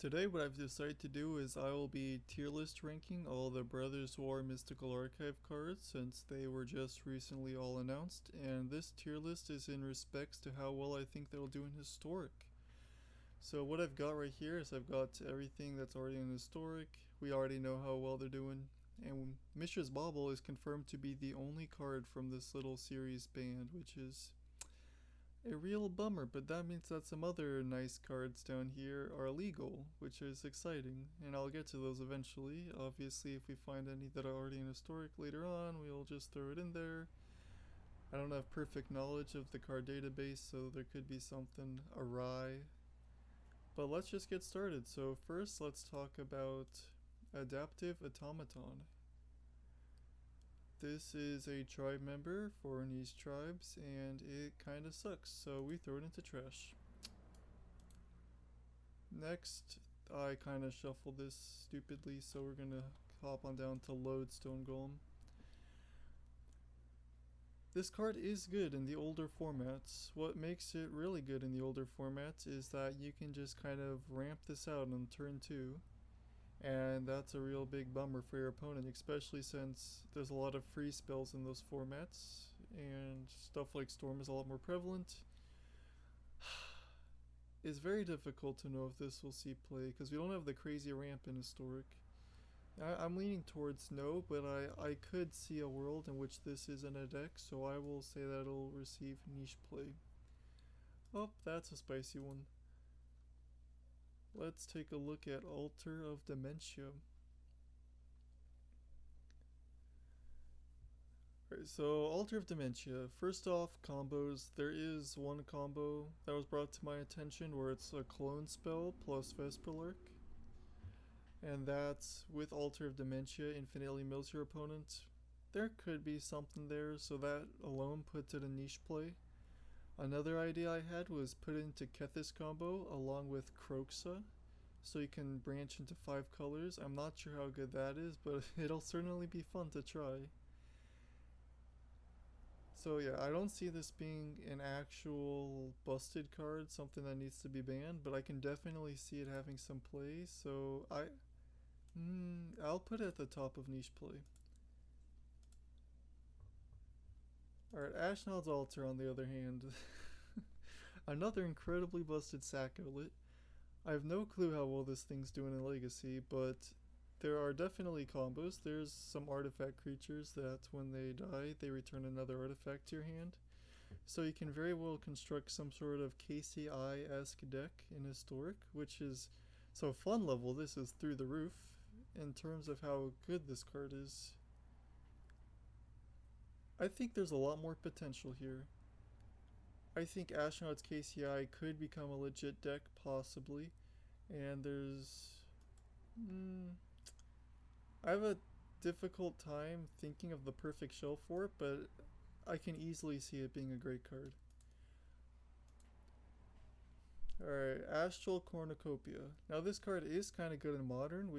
Today what I've decided to do is I will be tier list ranking all the Brothers War Mystical Archive cards since they were just recently all announced, and this tier list is in respects to how well I think they'll do in Historic. So what I've got right here is I've got everything that's already in Historic. We already know how well they're doing. And Mishra's Bauble is confirmed to be the only card from this little series banned, which is a real bummer, but that means that some other nice cards down here are illegal, which is exciting, and I'll get to those eventually. Obviously, if we find any that are already in Historic later on, we'll just throw it in there. I don't have perfect knowledge of the card database, so there could be something awry. But let's just get started. So first, let's talk about Adaptive Automaton. This is a tribe member for niche tribes, and it kinda sucks, so we throw it into trash. Next, I kinda shuffled this stupidly, so we're gonna hop on down to Lodestone Golem. This card is good in the older formats. What makes it really good in the older formats is that you can just kind of ramp this out on turn 2. And that's a real big bummer for your opponent, especially since there's a lot of free spells in those formats, and stuff like Storm is a lot more prevalent. It's very difficult to know if this will see play, because we don't have the crazy ramp in Historic. I'm leaning towards no, but I could see a world in which this is in a deck, so I will say that it'll receive niche play. Oh, that's a spicy one. Let's take a look at Altar of Dementia. Alright, so Altar of Dementia. First off, combos. There is one combo that was brought to my attention where it's a clone spell plus Vesperlark. And that's with Altar of Dementia, infinitely mills your opponent. There could be something there, so that alone puts it in niche play. Another idea I had was put it into Kethis combo along with Kroxa, so you can branch into 5 colors. I'm not sure how good that is, but it'll certainly be fun to try. So yeah, I don't see this being an actual busted card, something that needs to be banned, but I can definitely see it having some play, so I'll put it at the top of niche play. Alright, Ashnod's Altar on the other hand. Another incredibly busted sack outlet. I have no clue how well this thing's doing in Legacy, but there are definitely combos. There's some artifact creatures that when they die, they return another artifact to your hand. So you can very well construct some sort of KCI-esque deck in Historic, which is... So fun level, this is through the roof in terms of how good this card is. I think there's a lot more potential here. I think Ashnod's KCI could become a legit deck, possibly. And there's... I have a difficult time thinking of the perfect shelf for it, but I can easily see it being a great card. Alright, Astral Cornucopia. Now this card is kind of good in Modern.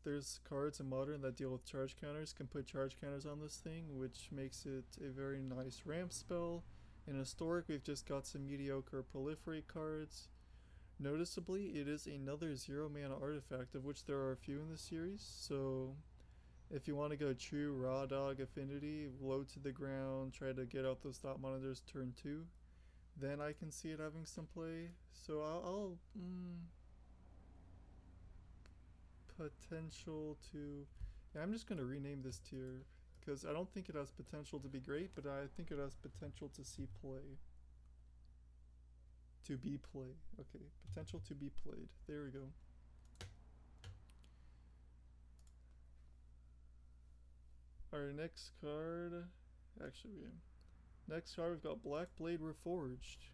There's cards in Modern that deal with charge counters, can put charge counters on this thing, which makes it a very nice ramp spell. In Historic, we've just got some mediocre proliferate cards. Noticeably, it is another 0 mana artifact, of which there are a few in this series, so if you want to go true raw dog affinity, low to the ground, try to get out those thought monitors turn 2, then I can see it having some play. So I'll potential to... Yeah, I'm just going to rename this tier, because I don't think it has potential to be great, but I think it has potential to see play. To be play. Okay, potential to be played. There we go. Our next card... Actually, next card we've got Black Blade Reforged.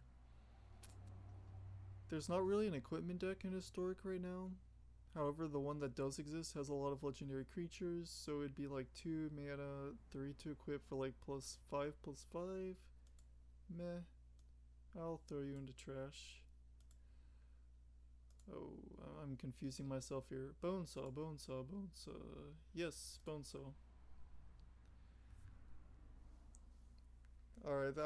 There's not really an equipment deck in Historic right now. However, the one that does exist has a lot of legendary creatures, so it'd be like 2 mana, 3 to equip for like +5/+5. Meh. I'll throw you into trash. Oh, I'm confusing myself here. Bonesaw, Bonesaw, Bonesaw. Yes, Bonesaw. Alright,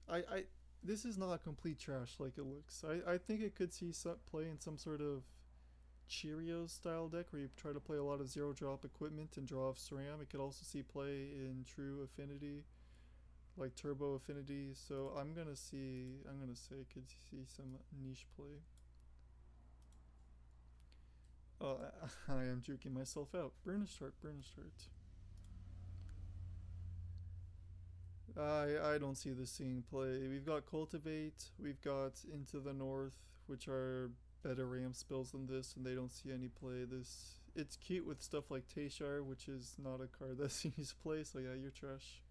Alright, this is not complete trash like it looks. I think it could see some play in some sort of Cheerios style deck where you try to play a lot of zero drop equipment and draw off SRAM. It could also see play in true affinity, like turbo affinity. So I'm gonna say it could see some niche play. Oh, I am juking myself out. Burnish Heart, Burnish Heart. I don't see this seeing play. We've got Cultivate, we've got Into the North, which are better ramp spells than this, and they don't see any play. This it's cute with stuff like Tayshire, which is not a card that sees play. So yeah, you're trash.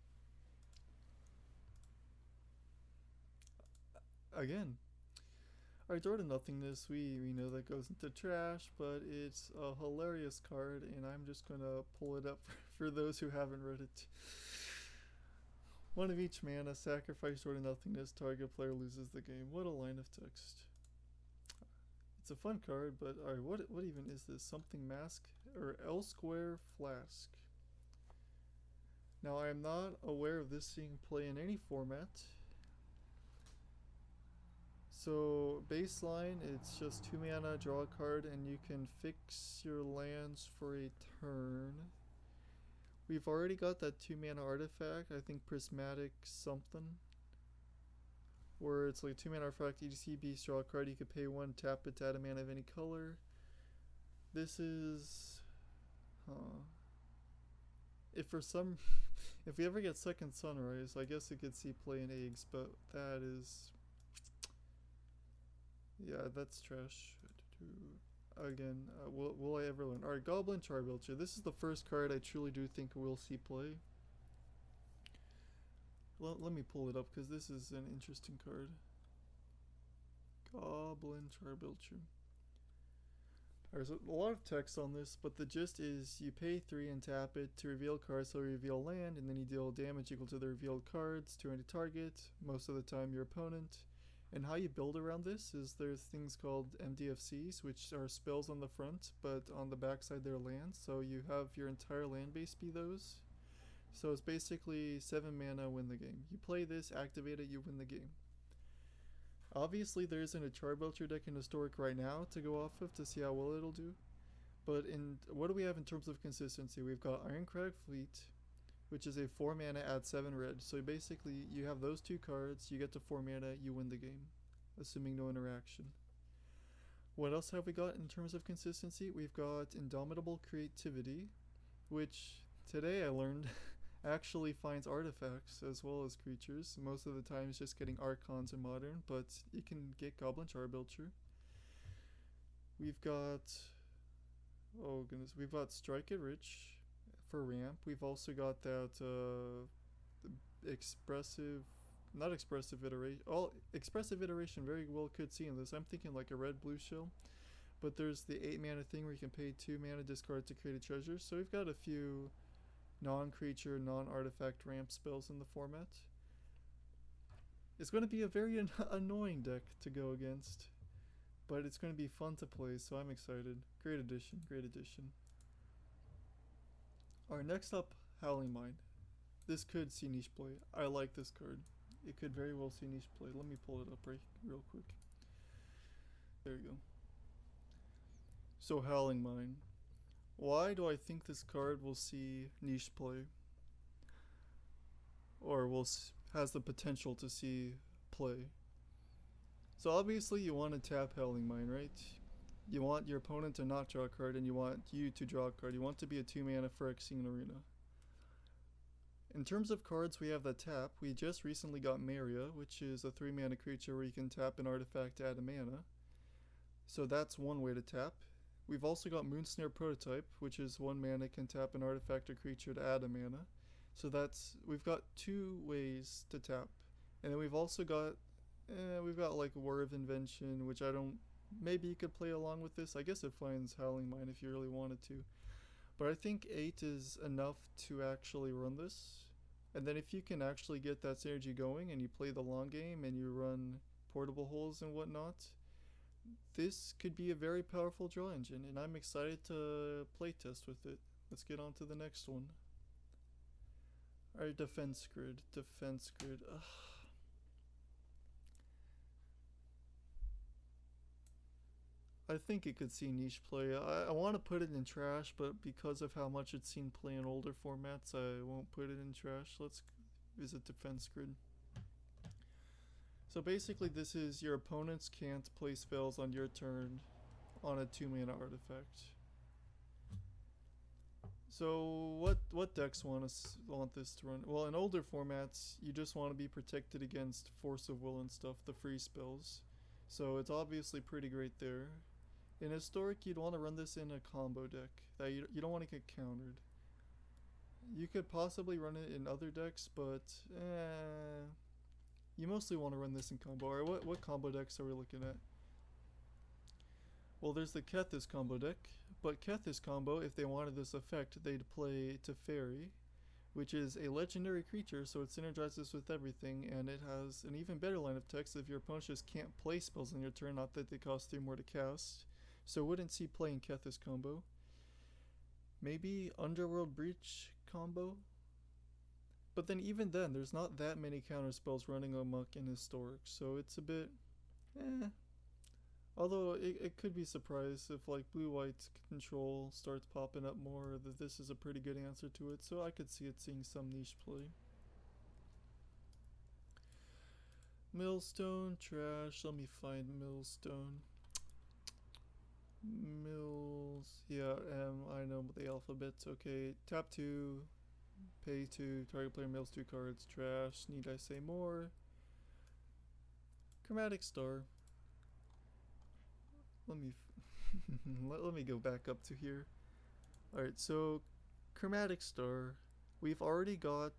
Again, our Door to Nothingness, we know that goes into trash, but it's a hilarious card, and I'm just gonna pull it up for those who haven't read it. One of each mana, sacrifice Door to Nothingness, target player loses the game. What a line of text. It's a fun card, but alright, what even is this? Something Mask or L Square Flask. Now I am not aware of this seeing play in any format. So baseline, it's just 2 mana, draw a card, and you can fix your lands for a turn. We've already got that 2 mana artifact, I think Prismatic something. Where it's like 2 mana artifact, EDC beast, draw a card, you could pay 1, tap it to add a mana of any color. This is... If for some... if we ever get Second Sunrise, I guess it could see play in eggs, but that is... yeah, that's trash. Again, will I ever learn? Alright, Goblin Charbelcher. This is the first card I truly do think will see play. Let me pull it up because this is an interesting card. Goblin Charbelcher. There's a lot of text on this, but the gist is you pay 3 and tap it to reveal cards, so reveal land, and then you deal damage equal to the revealed cards to any target, most of the time your opponent. And how you build around this is there's things called MDFCs, which are spells on the front, but on the backside they're lands, so you have your entire land base be those. So it's basically 7 mana, win the game. You play this, activate it, you win the game. Obviously there isn't a Charbelcher deck in Historic right now to go off of to see how well it'll do. But in what do we have in terms of consistency? We've got Ironcrag Fleet, which is a 4 mana, add 7 red. So basically you have those 2 cards, you get to 4 mana, you win the game, assuming no interaction. What else have we got in terms of consistency? We've got Indomitable Creativity, which today I learned actually finds artifacts as well as creatures. Most of the time it's just getting Archons in Modern, but you can get Goblin Charbelcher. We've got, oh goodness, we've got Strike It Rich for ramp. We've also got that expressive iteration very well could see in this. I'm thinking like a red blue shell, but there's the 8 mana thing where you can pay 2 mana, discard to create a treasure. So we've got a few non-creature, non-artifact ramp spells in the format. It's going to be a very annoying deck to go against, but it's going to be fun to play, so I'm excited. Great addition, great addition. Alright, next up, Howling Mine. This could see niche play. I like this card. It could very well see niche play. Let me pull it up real quick. There you go. So Howling Mine. Why do I think this card will see niche play? Or has the potential to see play? So obviously you want to tap Howling Mine, right? You want your opponent to not draw a card, and you want you to draw a card. You want to be a 2 mana Phyrexian Arena. In terms of cards we have that tap, we just recently got Maria, which is a 3 mana creature where you can tap an artifact to add a mana. So that's one way to tap. We've also got Moonsnare Prototype, which is 1 mana, can tap an artifact or creature to add a mana. So we've got 2 ways to tap. And then we've also got, like War of Invention, which maybe you could play along with this. I guess it finds Howling Mine if you really wanted to. But I think 8 is enough to actually run this. And then if you can actually get that synergy going and you play the long game and you run portable holes and whatnot, this could be a very powerful draw engine, and I'm excited to playtest with it. Let's get on to the next one. Alright, Defense Grid. Ugh. I think it could see niche play. I want to put it in trash, but because of how much it's seen play in older formats, I won't put it in trash. Let's visit defense grid. So basically this is your opponents can't play spells on your turn on a 2-mana artifact. So what decks want this to run? Well, in older formats, you just want to be protected against Force of Will and stuff, the free spells. So it's obviously pretty great there. In Historic, you'd want to run this in a combo deck that you don't want to get countered. You could possibly run it in other decks, but you mostly want to run this in combo. Alright, what combo decks are we looking at? Well, there's the Kethis combo deck, but Kethis combo, if they wanted this effect, they'd play Teferi, which is a legendary creature, so it synergizes with everything, and it has an even better line of text if your opponent just can't play spells on your turn, not that they cost 3 more to cast. So wouldn't see play in Kethis combo. Maybe Underworld Breach combo? But then even then, there's not that many counter spells running amok in Historic, so it's a bit Although it could be surprised if like blue-white control starts popping up more, that this is a pretty good answer to it, so I could see it seeing some niche play. Millstone, trash. Let me find Millstone. Yeah, I know the alphabet. Okay, tap 2, pay 2, target player mills 2 cards, trash. Need I say more? Chromatic Star. Let me let me go back up to here. Alright, so Chromatic Star. We've already got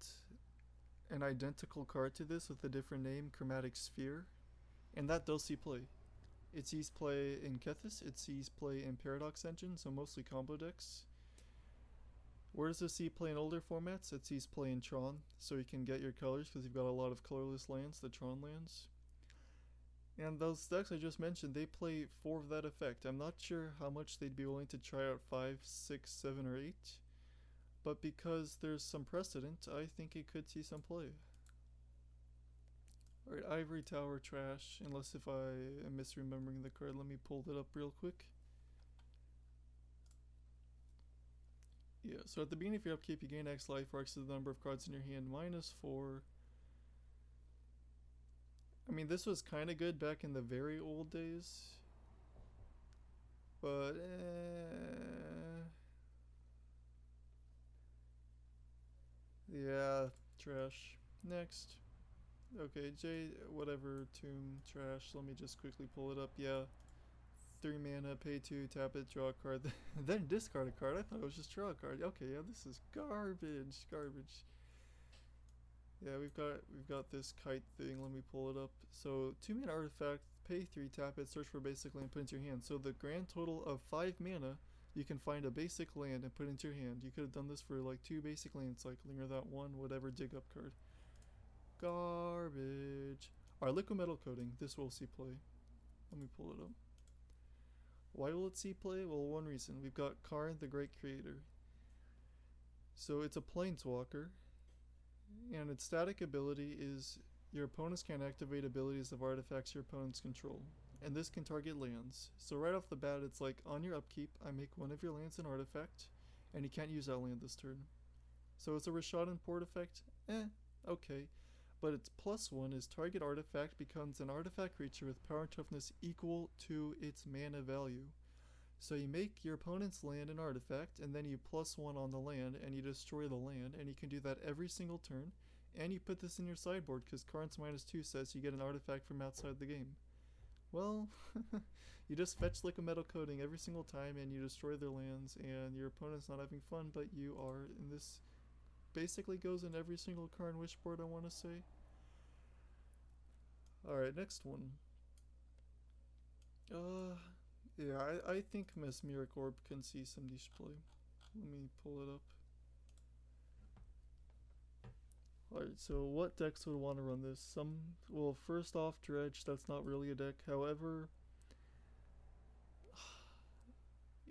an identical card to this with a different name, Chromatic Sphere, and that does see play. It sees play in Kethis, it sees play in Paradox Engine, so mostly combo decks. Where does it see play in older formats? It sees play in Tron, so you can get your colors because you've got a lot of colorless lands, the Tron lands. And those decks I just mentioned, they play 4 of that effect. I'm not sure how much they'd be willing to try out 5, 6, 7, or 8. But because there's some precedent, I think it could see some play. Alright, Ivory Tower, trash. Unless if I am misremembering the card, let me pull it up real quick. Yeah, so at the beginning of your upkeep, you gain X life, or X is the number of cards in your hand, -4. I mean, this was kind of good back in the very old days. But, yeah, trash. Next. Okay, whatever, tomb, trash. Let me just quickly pull it up. Yeah. 3 mana, pay 2, tap it, draw a card, then discard a card. I thought it was just draw a card. Okay, yeah, this is garbage. Yeah, we've got this kite thing. Let me pull it up. So 2 mana artifact, pay 3, tap it, search for basic land, put into your hand. So the grand total of 5 mana, you can find a basic land and put into your hand. You could have done this for like 2 basic land cycling or that one whatever dig up card. Garbage. Alright, liquid metal coating. This will see play. Let me pull it up. Why will it see play? Well, one reason. We've got Karn, the Great Creator. So it's a planeswalker, and its static ability is your opponents can't activate abilities of artifacts your opponents control, and this can target lands. So right off the bat, it's like, on your upkeep, I make one of your lands an artifact, and you can't use that land this turn. So it's a Rishadan Port effect? Okay. But its +1 is target artifact becomes an artifact creature with power and toughness equal to its mana value. So you make your opponent's land an artifact, and then you +1 on the land, and you destroy the land, and you can do that every single turn, and you put this in your sideboard because Karn's -2 says you get an artifact from outside the game. Well, you just fetch liquid metal coating every single time, and you destroy their lands, and your opponent's not having fun, but you are, and this basically goes in every single Karn Wishboard, I want to say. Alright, next one. Yeah, I think Mesmeric Orb can see some niche play. Let me pull it up. Alright, so what decks would want to run this? Well, first off, Dredge, that's not really a deck. However,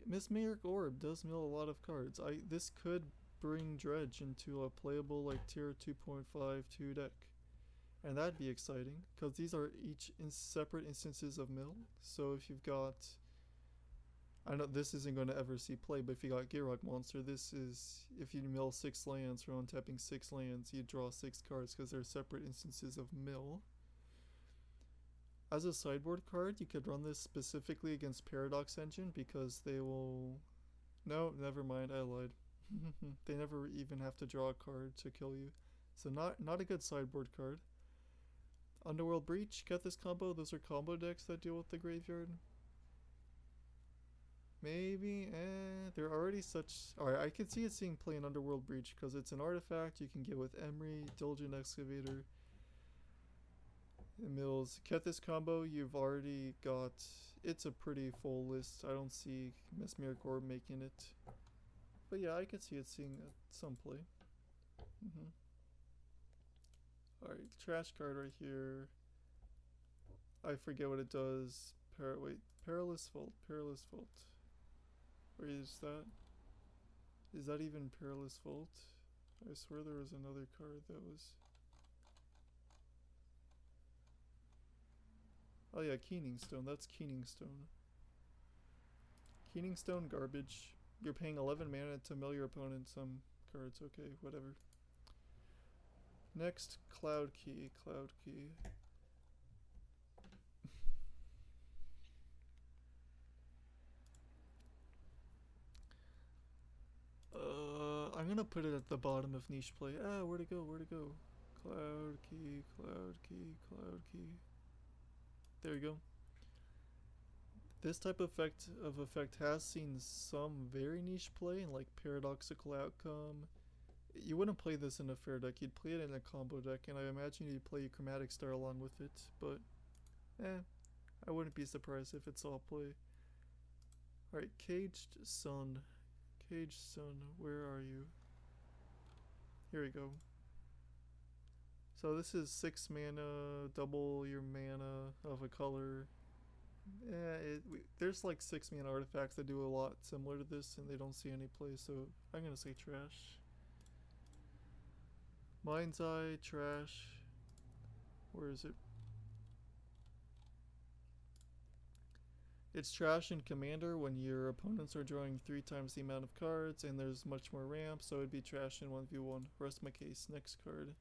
Mesmeric Orb does mill a lot of cards. This could bring Dredge into a playable like tier 2.52 deck. And that'd be exciting, because these are each separate instances of mill. So if you've got I know this isn't going to ever see play, but if you got Girock Monster, this is if you mill 6 lands or on tapping 6 lands, you draw 6 cards because they're separate instances of mill. As a sideboard card, you could run this specifically against Paradox Engine because they will. No, never mind, I lied. They never even have to draw a card to kill you, so not a good sideboard card. Underworld Breach, get this combo. Those are combo decks that deal with the graveyard. Maybe, they're already such. Alright, I can see it seeing play in Underworld Breach because it's an artifact you can get with Emery, Diligent Excavator, and Mills. Get this combo, you've already got. It's a pretty full list. I don't see Mesmeric Orb making it. But yeah, I could see it seeing some play. Alright, trash card right here. I forget what it does. Perilous Vault. Or is that? Is that even Perilous Vault? I swear there was another card that was. Oh yeah, Keening Stone. That's Keening Stone. Keening Stone garbage. You're paying 11 mana to mill your opponent some cards. Okay, whatever. Next, Cloud Key. I'm gonna put it at the bottom of niche play. Where'd it go? Cloud Key. There you go. This type of effect has seen some very niche play in like Paradoxical Outcome. You wouldn't play this in a fair deck, you'd play it in a combo deck, and I imagine you'd play Chromatic Star along with it, but I wouldn't be surprised if it's all play. Alright, Caged Sun, where are you? Here we go. So this is 6 mana, double your mana of a color. There's like 6 mana artifacts that do a lot similar to this and they don't see any play, so I'm gonna say trash. Mind's Eye, trash. Where is it? It's trash in Commander when your opponents are drawing 3 times the amount of cards and there's much more ramp, so it'd be trash in 1v1. Rest my case. Next card.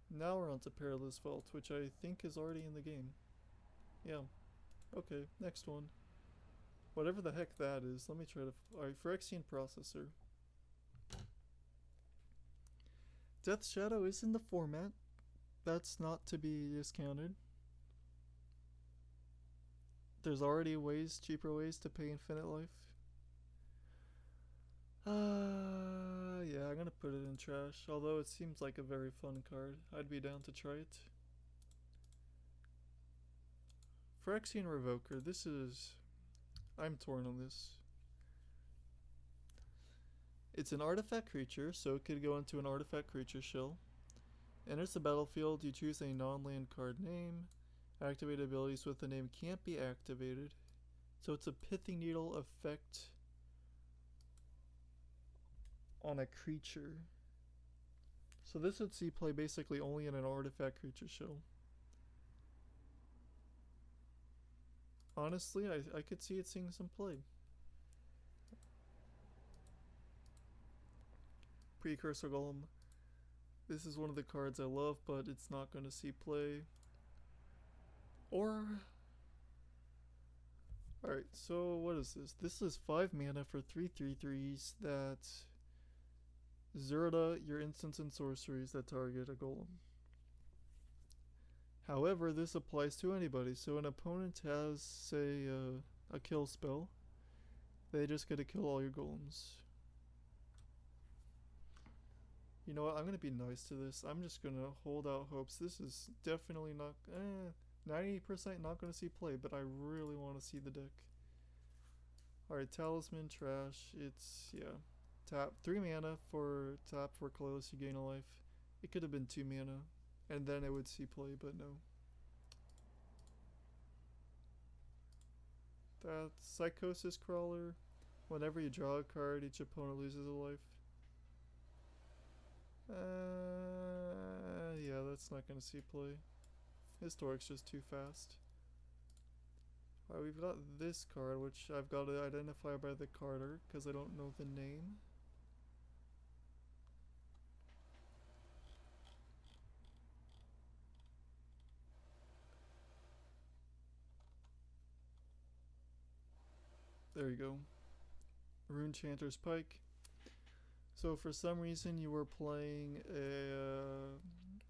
Now we're on to Perilous Vault, which I think is already in the game. Yeah. Okay, next one. Whatever the heck that is. Let me try to. Alright, Phyrexian Processor. Death Shadow is in the format. That's not to be discounted. There's already cheaper ways to pay Infinite Life. Yeah, I'm gonna put it in trash. Although it seems like a very fun card. I'd be down to try it. Phyrexian Revoker. I'm torn on this. It's an artifact creature, so it could go into an artifact creature shell. Enters the battlefield, you choose a non-land card name. Activated abilities with the name can't be activated. So it's a Pithing Needle effect on a creature. So this would see play basically only in an artifact creature shell. Honestly, I could see it seeing some play. Precursor Golem. This is one of the cards I love, but it's not going to see play. Or... Alright, so what is this? This is 5 mana for 3 3/3s that Zerda your instants and sorceries that target a golem. However, this applies to anybody, so an opponent has, say, a kill spell. They just get to kill all your golems. You know what, I'm gonna be nice to this. I'm just gonna hold out hopes. This is definitely not... 90% not gonna see play, but I really want to see the deck. Alright, Talisman, trash. It's, yeah. Tap 3 mana for tap for close, you gain a life. It could have been 2 mana, and then it would see play, but no. That's Psychosis Crawler. Whenever you draw a card, each opponent loses a life. Yeah, that's not gonna see play. Historic's just too fast. Alright, we've got this card, which I've got to identify by the card art because I don't know the name. There you go. Runechanter's Pike. So for some reason you were playing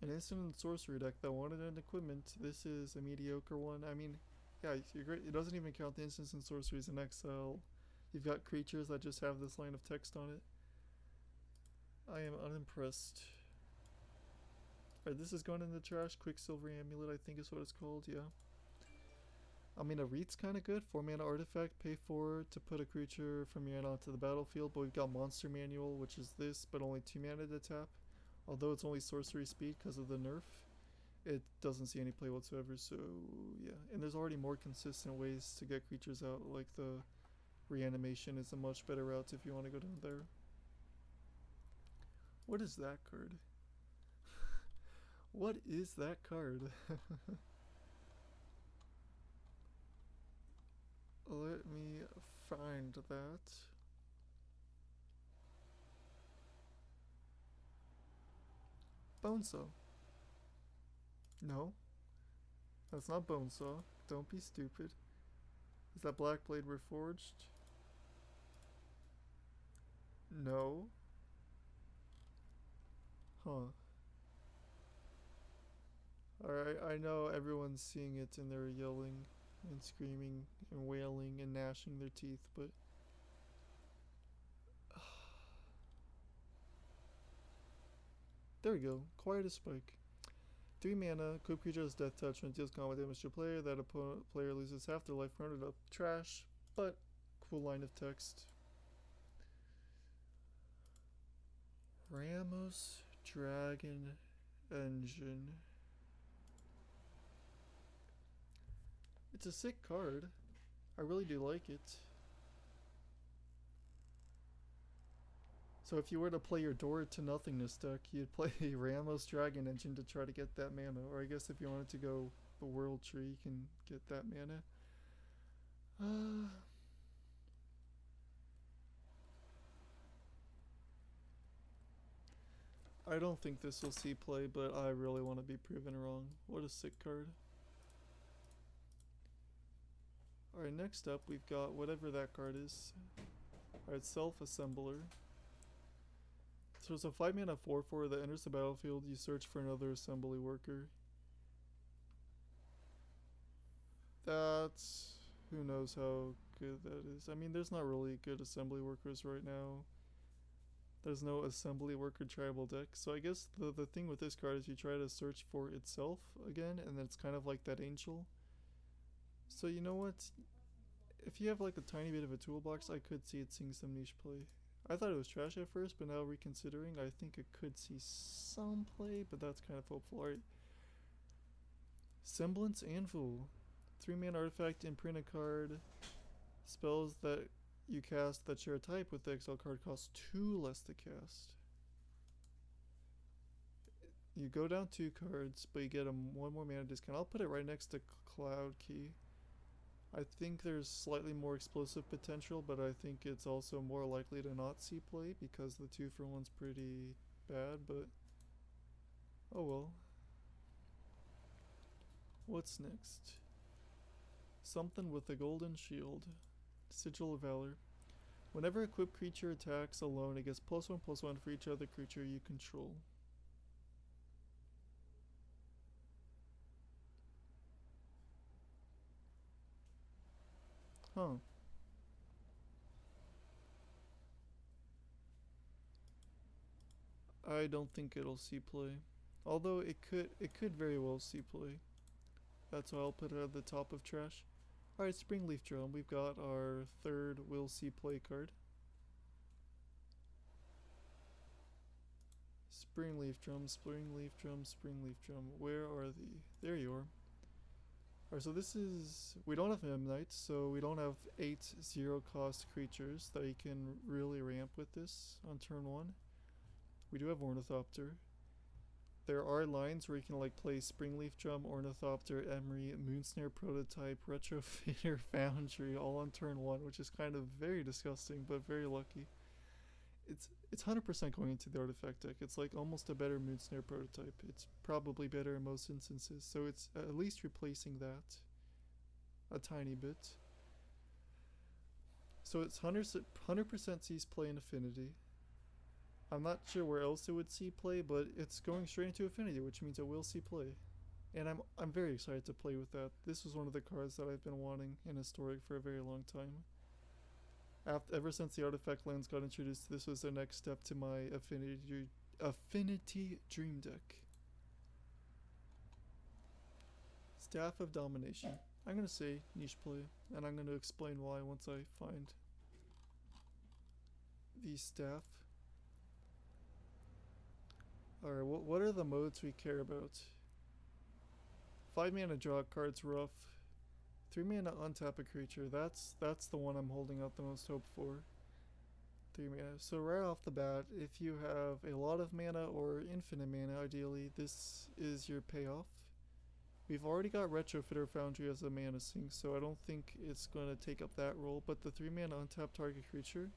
an instant and sorcery deck that wanted an equipment. This is a mediocre one. I mean, yeah, you're great. It doesn't even count the instants and sorceries in Excel. You've got creatures that just have this line of text on it. I am unimpressed. Alright, this is going in the trash. Quicksilver Amulet, I think is what it's called, yeah. I mean, a Reed's kind of good. 4 mana artifact, pay 4 to put a creature from your hand onto the battlefield. But we've got Monster Manual, which is this, but only 2 mana to tap. Although it's only sorcery speed because of the nerf, it doesn't see any play whatsoever. So yeah, and there's already more consistent ways to get creatures out. Like the reanimation is a much better route if you want to go down there. What is that card? What is that card? Let me find that. Bonesaw. No. That's not Bonesaw. Don't be stupid. Is that Blackblade Reforged? No. Huh. Alright, I know everyone's seeing it and they're yelling and screaming and wailing and gnashing their teeth, but there we go. Quiet as Spike. 3 mana, equip creature has death touch when it deals combat damage to a player. That opponent player loses half their life, rounded up. Trash, but cool line of text. Ramos Dragon Engine. It's a sick card. I really do like it. So if you were to play your Door to Nothingness deck, you'd play Ramos Dragon Engine to try to get that mana. Or I guess if you wanted to go the World Tree, you can get that mana. I don't think this will see play, but I really want to be proven wrong. What a sick card. Alright, next up we've got whatever that card is. Alright, Self-Assembler. So it's a 5 mana 4/4 that enters the battlefield. You search for another assembly worker. That's... who knows how good that is. I mean, there's not really good assembly workers right now. There's no assembly worker tribal deck. So I guess the thing with this card is you try to search for itself again, and then it's kind of like that angel. So you know what? If you have like a tiny bit of a toolbox, I could see it seeing some niche play. I thought it was trash at first, but now reconsidering, I think it could see some play, but that's kind of hopeful. Alright. Semblance Anvil. 3 mana artifact, imprint a card. Spells that you cast that share a type with the exile card cost 2 less to cast. You go down 2 cards, but you get a 1 more mana discount. I'll put it right next to Cloud Key. I think there's slightly more explosive potential, but I think it's also more likely to not see play because the 2-for-1's pretty bad, but oh well. What's next? Something with a golden shield. Sigil of Valor. Whenever equipped creature attacks alone, it gets +1/+1 for each other creature you control. Huh. I don't think it'll see play. Although it could very well see play. That's why I'll put it at the top of trash. Alright, Springleaf Drum. We've got our third will see play card. Springleaf Drum, Springleaf Drum, Springleaf Drum. Where are the... there you are. Alright, so this is... we don't have Memnite, so we don't have 8 0-cost creatures that you can really ramp with this on turn 1. We do have Ornithopter. there are lines where you can like play Springleaf Drum, Ornithopter, Emery, Moonsnare Prototype, Retrofitter, Foundry, all on turn 1, which is kind of very disgusting, but very lucky. It's 100% going into the artifact deck. It's like almost a better Moonsnare Prototype. It's probably better in most instances, so it's at least replacing that a tiny bit. So it's 100% sees play in Affinity. I'm not sure where else it would see play, but it's going straight into Affinity, which means it will see play. And I'm very excited to play with that. This was one of the cards that I've been wanting in Historic for a very long time. Ever since the artifact lands got introduced, this was the next step to my Affinity Dream Deck. Staff of Domination. I'm gonna say niche play, and I'm gonna explain why once I find the staff. Alright, what are the modes we care about? 5 mana draw a card's rough. 3 mana untap a creature. That's the one I'm holding out the most hope for. 3 mana. So right off the bat, if you have a lot of mana or infinite mana, ideally, this is your payoff. We've already got Retrofitter Foundry as a mana sink, so I don't think it's going to take up that role, but the 3 mana untap target creature.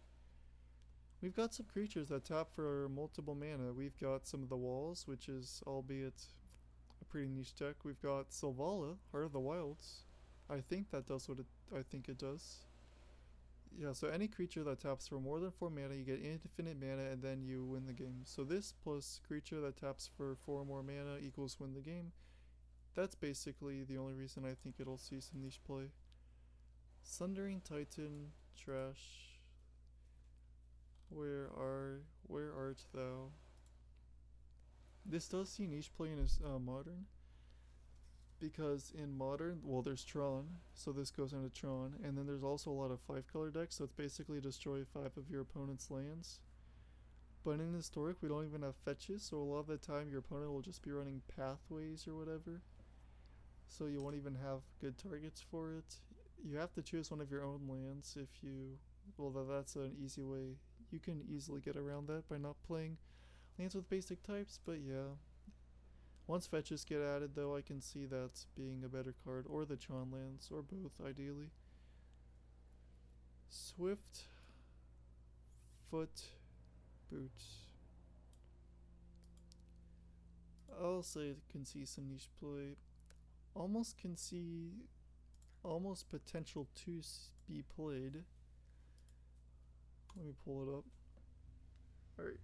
We've got some creatures that tap for multiple mana. We've got some of the walls, which is albeit a pretty niche deck. We've got Selvala, Heart of the Wilds. I think that does what I think it does. Yeah, so any creature that taps for more than 4 mana, you get infinite mana and then you win the game. So this plus creature that taps for 4 more mana equals win the game. That's basically the only reason I think it'll see some niche play. Sundering Titan, trash. Where art thou? This does see niche play in Modern. Because in Modern, well, there's Tron, so this goes into Tron, and then there's also a lot of 5-color decks, so it's basically destroy 5 of your opponent's lands. But in Historic, we don't even have fetches, so a lot of the time your opponent will just be running pathways or whatever. So you won't even have good targets for it. You have to choose one of your own lands if you... Well, that's an easy way. You can easily get around that by not playing lands with basic types, but yeah. Once fetches get added, though, I can see that being a better card, or the Tron lands, or both, ideally. Swift Foot Boots. I'll say it can see some niche play. Almost can see almost potential to be played. Let me pull it up. Alright.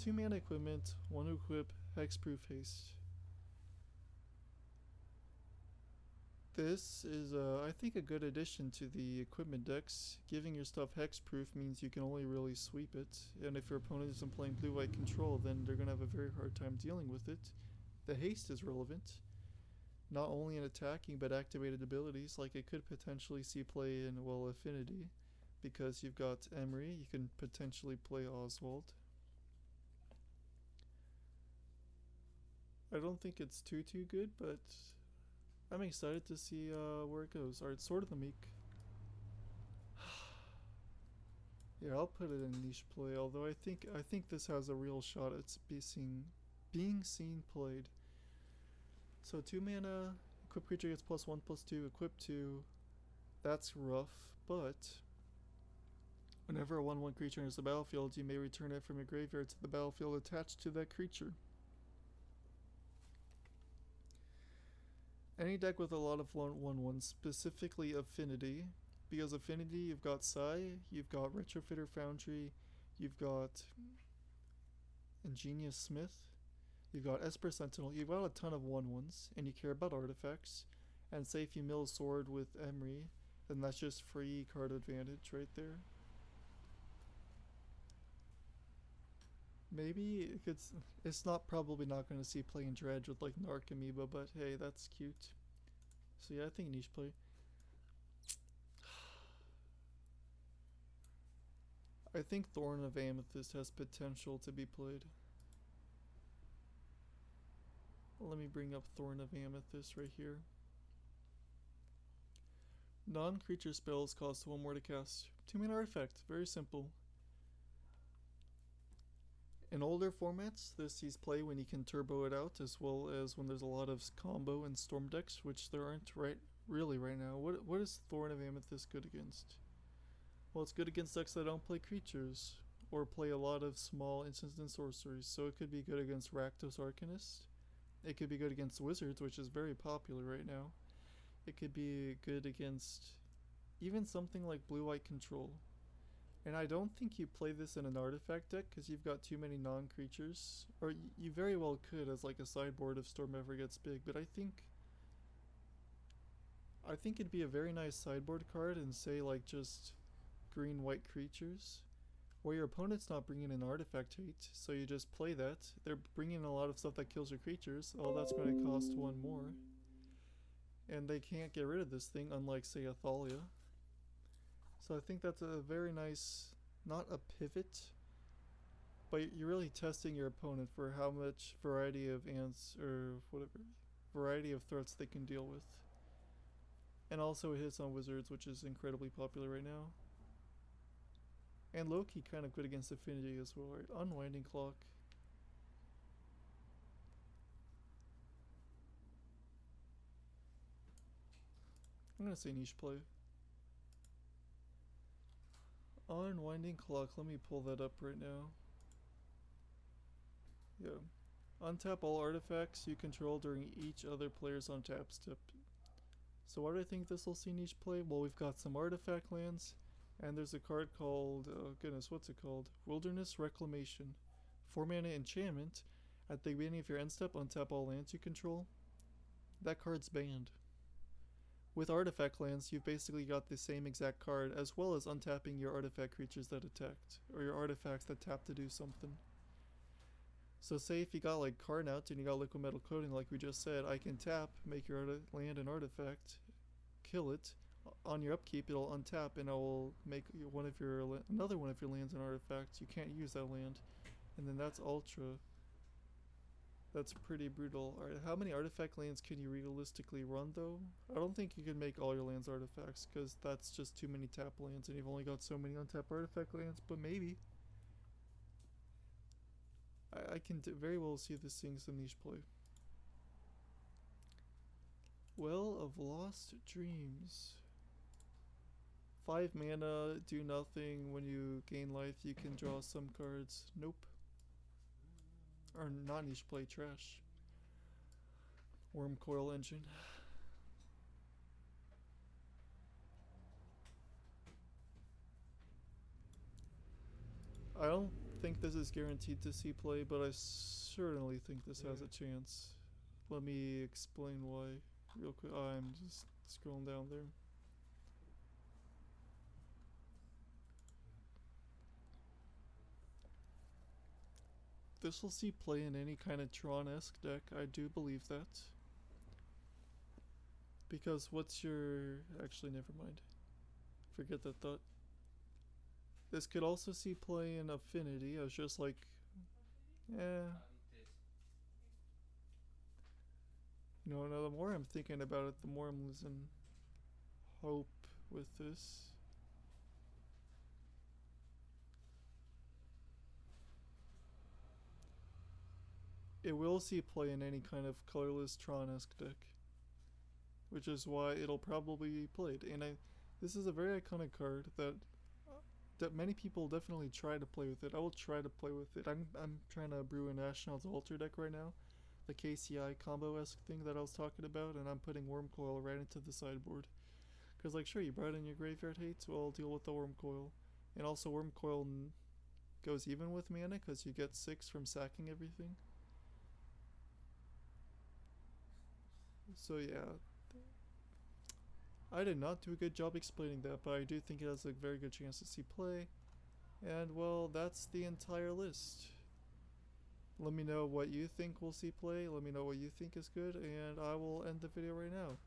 2 mana equipment, 1 equip, hexproof haste. This is, I think, a good addition to the equipment decks. Giving your stuff hexproof means you can only really sweep it, and if your opponent isn't playing blue-white control, then they're gonna have a very hard time dealing with it. The haste is relevant, not only in attacking, but activated abilities, like it could potentially see play in, well, Affinity, because you've got Emery, you can potentially play Oswald. I don't think it's too good, but I'm excited to see where it goes. Alright, Sword of the Meek. Yeah, I'll put it in niche play, although I think this has a real shot at being seen played. So 2 mana, equip creature gets +1/+2, equip 2. That's rough, but whenever a 1/1 creature enters the battlefield, you may return it from your graveyard to the battlefield attached to that creature. Any deck with a lot of 1/1s, specifically Affinity, because Affinity, you've got Sai, you've got Retrofitter Foundry, you've got Ingenious Smith, you've got Esper Sentinel, you've got a ton of 1/1s, and you care about artifacts, and say if you mill a sword with Emery, then that's just free card advantage right there. Maybe it's probably not going to see play in Dredge with like Narc Amoeba, but hey, that's cute. So yeah, I think niche play. I think Thorn of Amethyst has potential to be played. Let me bring up Thorn of Amethyst right here. Non-creature spells cost 1 more to cast. 2 mana artifact, very simple. In older formats, this sees play when you can turbo it out, as well as when there's a lot of combo and storm decks, which there aren't really right now. What is Thorn of Amethyst good against? Well, it's good against decks that don't play creatures, or play a lot of small instants and sorceries, so it could be good against Rakdos Arcanist. It could be good against Wizards, which is very popular right now. It could be good against even something like Blue-White Control. And I don't think you play this in an artifact deck because you've got too many non-creatures. Or you very well could as like a sideboard if Storm ever gets big, but I think it'd be a very nice sideboard card and say like just green-white creatures. Where your opponent's not bringing in artifact hate, so you just play that. They're bringing in a lot of stuff that kills your creatures. Oh, that's going to cost one more. And they can't get rid of this thing, unlike, say, Athalia. So I think that's a very nice, not a pivot, but you're really testing your opponent for how much variety of ants, or whatever, variety of threats they can deal with. And also it hits on Wizards, which is incredibly popular right now. And low-key kind of good against Affinity as well, right? Unwinding Clock. I'm gonna say niche play. Unwinding Clock, let me pull that up right now. Yeah. Untap all artifacts you control during each other player's untap step. So why do I think this will see niche play? Well, we've got some artifact lands. And there's a card called, oh goodness, what's it called? Wilderness Reclamation. 4 mana enchantment. At the beginning of your end step, untap all lands you control. That card's banned. With artifact lands, you've basically got the same exact card, as well as untapping your artifact creatures that attacked, or your artifacts that tap to do something. So say if you got like Carnout and you got Liquid Metal Coating like we just said, I can tap, make your land an artifact, kill it. On your upkeep, it'll untap and it will make another one of your lands an artifact. You can't use that land. And then that's Ultra. That's pretty brutal. Alright, how many artifact lands can you realistically run though? I don't think you can make all your lands artifacts because that's just too many tap lands and you've only got so many untapped artifact lands, but maybe. I can very well see this seeing some niche play. Well of Lost Dreams. 5 mana, do nothing. When you gain life, you can draw some cards. Nope. Or not niche play, trash. Wormcoil Engine. I don't think this is guaranteed to see play, but I certainly think this has a chance. Let me explain why real quick. Oh, I'm just scrolling down there. This will see play in any kind of Tron-esque deck, I do believe that. Because what's your... actually, never mind. Forget that thought. This could also see play in Affinity. I was just like... eh. You know, now the more I'm thinking about it, the more I'm losing hope with this. It will see play in any kind of colorless Tron-esque deck, which is why it'll probably be played. And this is a very iconic card that many people definitely try to play with it. I will try to play with it. I'm trying to brew an Ashnod's Altar deck right now, the KCI combo-esque thing that I was talking about, and I'm putting Wormcoil right into the sideboard. Because like sure, you brought in your graveyard hates, well I'll deal with the Wormcoil. And also Wormcoil goes even with mana because you get 6 from sacking everything. So yeah, I did not do a good job explaining that, but I do think it has a very good chance to see play. And well, that's the entire list. Let me know what you think will see play, let me know what you think is good, and I will end the video right now.